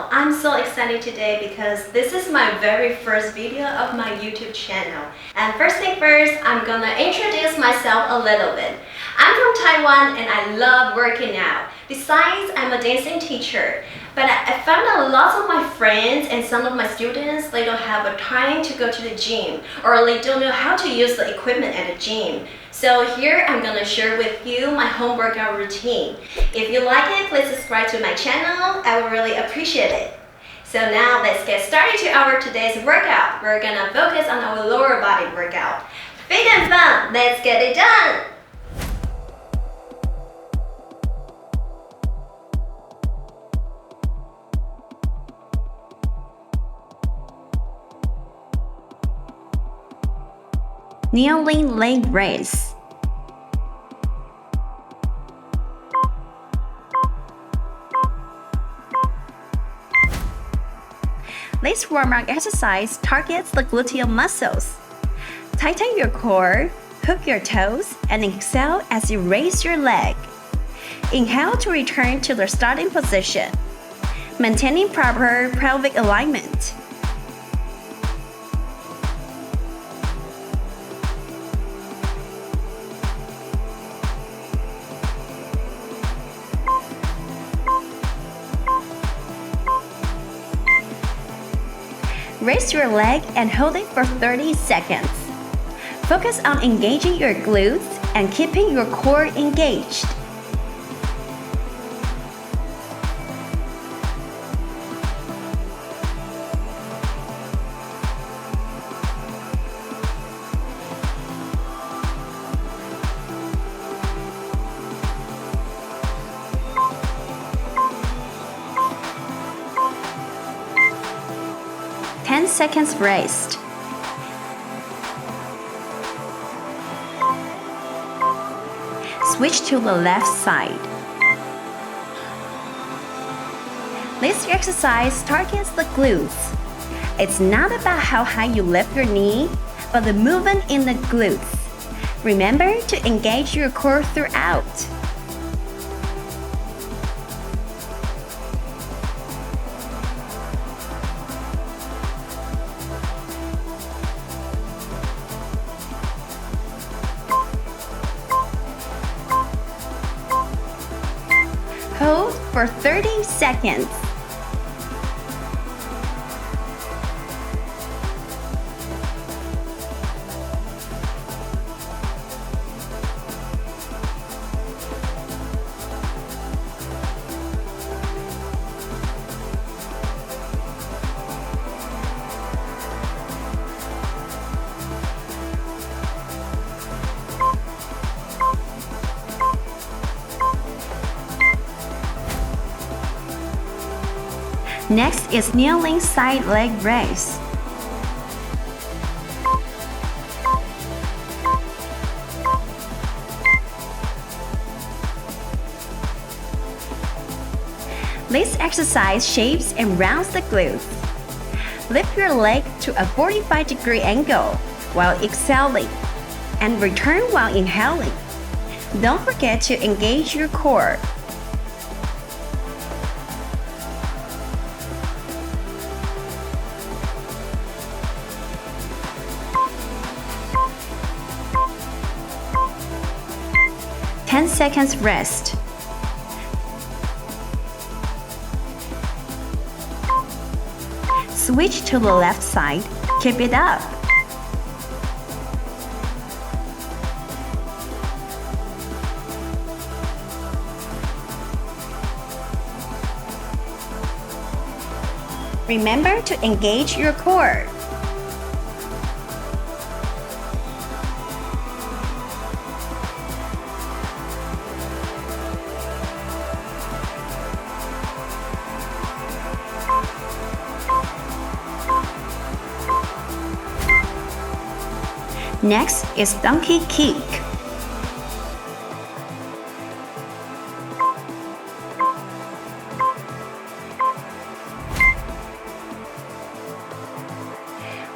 Hello! I'm so excited today because this is my very first video of my YouTube channel. And first thing first, I'm gonna introduce myself a little bit. I'm from Taiwan and I love working out. Besides, I'm a dancing teacher. But I found out lots of my friends and some of my students, they don't have a time to go to the gym or they don't know how to use the equipment at the gym. So here I'm gonna share with you my home workout routine. If you like it, please subscribe to my channel. I would really appreciate it. So now let's get started to our today's workout. We're gonna focus on our lower body workout. Fit and fun, let's get it done! Kneeling leg raise. This warm-up exercise targets the gluteal muscles. Tighten your core, hook your toes, and exhale as you raise your leg. Inhale to return to the starting position, maintaining proper pelvic alignment. Raise your leg and hold it for 30 seconds. Focus on engaging your glutes and keeping your core engaged. Ten seconds rest. Switch to the left side. This exercise targets the glutes. It's not about how high you lift your knee, but the movement in the glutes. Remember to engage your core throughout. Hold for 30 seconds. Next is kneeling side leg raise. This exercise shapes and rounds the glutes. Lift your leg to a 45-degree angle while exhaling and return while inhaling. Don't forget to engage your core. Ten seconds rest. Switch to the left side. Keep it up. Remember to engage your core. Next is donkey kick.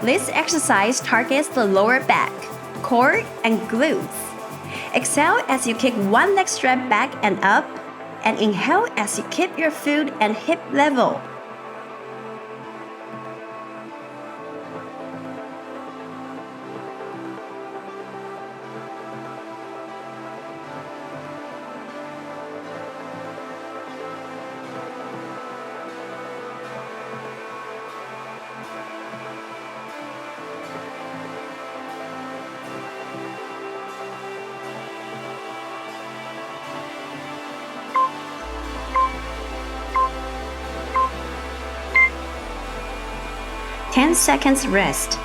This exercise targets the lower back, core, and glutes. Exhale as you kick one leg strap back and up, and inhale as you keep your foot and hip level. 10 seconds rest.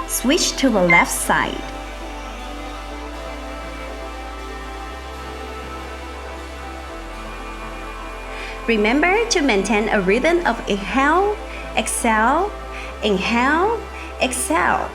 Switch to the left side. Remember to maintain a rhythm of inhale, exhale, inhale, exhale.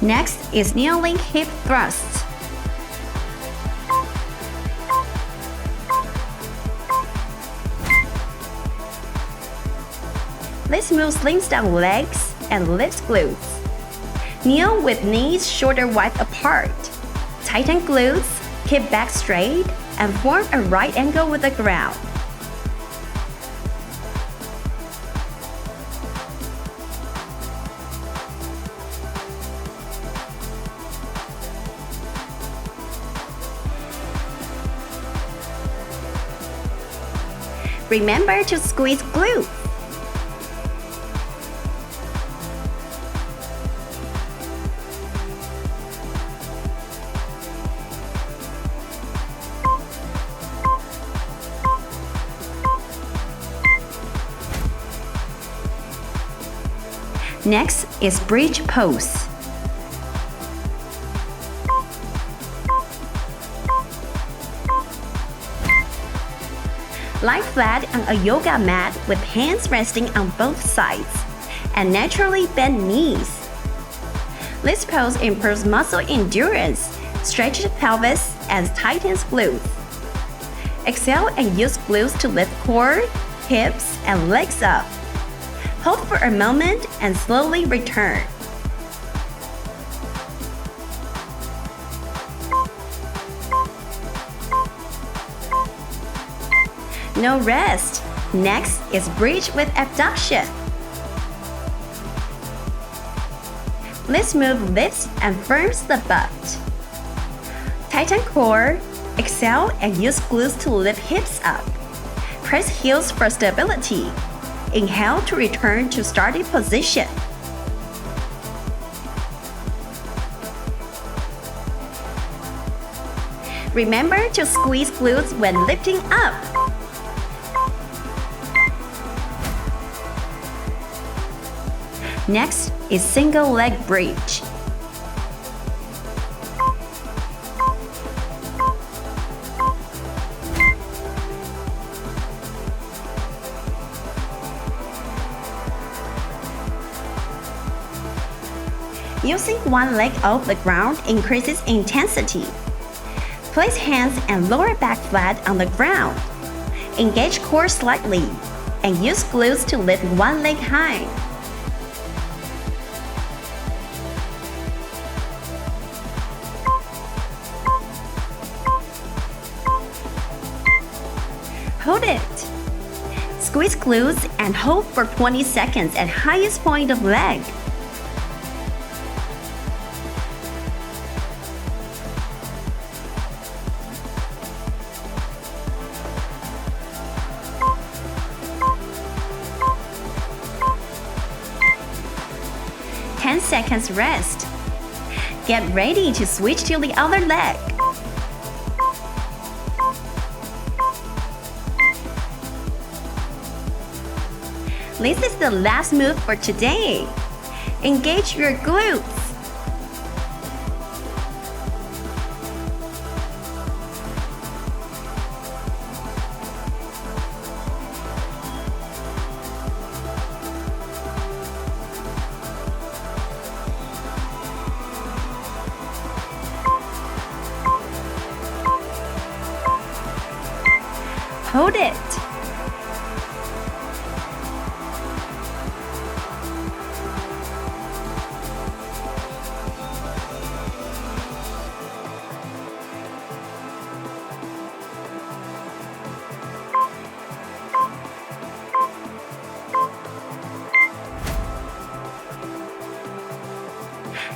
Next is kneeling hip thrusts. This move slings down legs and lifts glutes. Kneel with knees shoulder width apart. Tighten glutes, keep back straight, and form a right angle with the ground. Remember to squeeze glutes. Next is bridge pose. Lie flat on a yoga mat with hands resting on both sides and naturally bend knees. This pose improves muscle endurance, stretches pelvis, and tightens glutes. Exhale and use glutes to lift core, hips, and legs up. Hold for a moment and slowly return. No rest. Next is bridge with abduction. This move lifts and firms the butt. Tighten core, exhale and use glutes to lift hips up. Press heels for stability. Inhale to return to starting position. Remember to squeeze glutes when lifting up. Next is single leg bridge. Using one leg off the ground increases intensity. Place hands and lower back flat on the ground. Engage core slightly and use glutes to lift one leg high. Hold it. Squeeze glutes and hold for 20 seconds at highest point of leg. Seconds rest. Get ready to switch to the other leg. This is the last move for today. Engage your glutes. Hold it.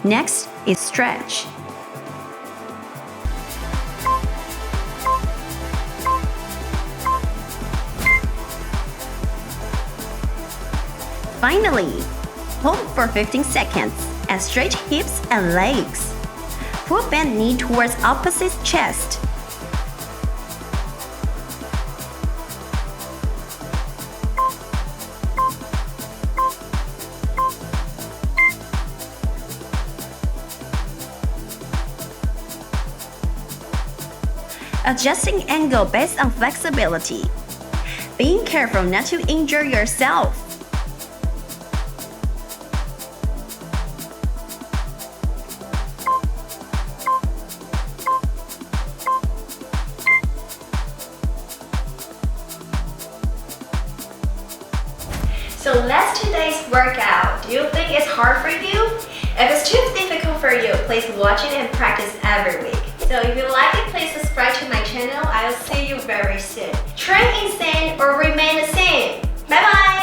Next is stretch. Finally, hold for 15 seconds and stretch hips and legs. Pull bent knee towards opposite chest. Adjusting angle based on flexibility. Being careful not to injure yourself. So that's today's workout. Do you think it's hard for you? If it's too difficult for you, please watch it and practice every week. So if you like it, please subscribe to my channel. I'll see you very soon. Train insane or remain the same. Bye bye!